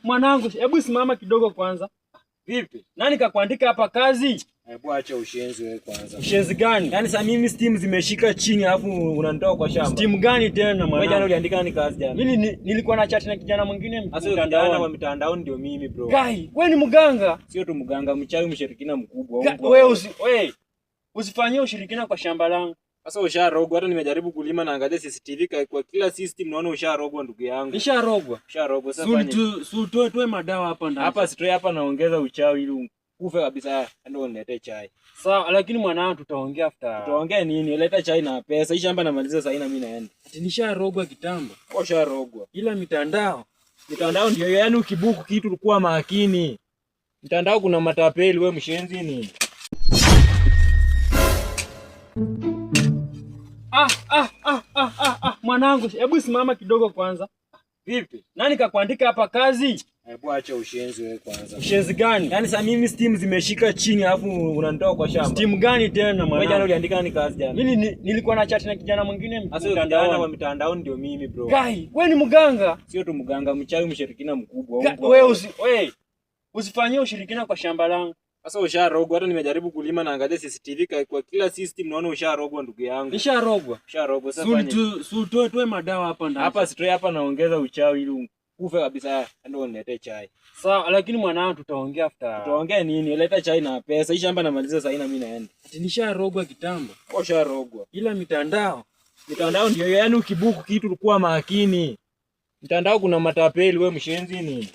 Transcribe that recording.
Mwanangu, hebu simama kidogo kwanza. Vipi? Nani kakuandika hapa kazi? Hebu acha ushenzi wewe kwanza. Ushenzi gani? Yaani sasa mimi steam zimeshika chini alafu unanitoa kwa shamba. Steam gani tena mwanangu? Wewe jana uliandika nani kazi jana? Mimi nilikuwa na chat na kijana mwingine mtandaoni. Wa mitandaoni ndio mimi bro. Kai, wewe ni mganga? Sio tu mganga, mchawi mshirikina mkubwa. Wewe usifanyie ushirikina kwa shamba langu. Sasa usharogwa, hata nimejaribu kulima na angalia CCTV kwa kila system naona usharogwa ndugu yangu. Nisharogwa. Usharogwa sasa fanya. Toe madawa hapa ndani. Hapa sitoe, hapa naongeza uchawi ili kufe kabisa. Ndio niletee chai. Sawa, lakini mwanangu tutaongea after. Tutaongea nini? Leta chai na pesa. Hii shamba namaliza sasa, na mimi naenda. Ati nisharogwa kitambo. Usharogwa. Ila mitandao ndio yaani ukibuku kitu ulikuwa makini. Mitandao kuna matapeli, wewe mshenzi nini? Mwanangu, hebu simama kidogo kwanza. Vipi? Nani kakuandika hapa kazi? Hebu acha ushenzi wewe kwanza. Ushenzi gani? Yaani sasa mimi steam zimeshika chini alafu unanitoa kwa shamba. Steam gani tena mwanangu? Wewe jana uliandika nani kazi jana? Mimi nilikuwa na chat na kijana mwingine mtandaoni. Wa mitandaoni ndio mimi bro. Kai, wewe ni mganga? Sio tu mganga, mchawi mshirikina mkubwa. Wewe usifanyie ushirikina kwa shamba langu. Sasa usharogwa, hata nimejaribu kulima na angalia CCTV kwa kila system naona usharogwa ndugu yangu. Nisharogwa. Usharogwa sasa fanya. Toe madawa hapa ndani. Hapa sitoe, hapa naongeza uchawi ili kufe kabisa. Ndio niletee chai. Sawa, lakini mwanangu tutaongea after. Tutaongea nini? Leta chai na pesa. Hii shamba namaliza sasa, na mimi naenda. Ati nisharogwa kitambo. Usharogwa. Ila mitandao ndio yaani ukibuku kitu ulikuwa makini. Mitandao kuna matapeli, wewe mshenzi nini?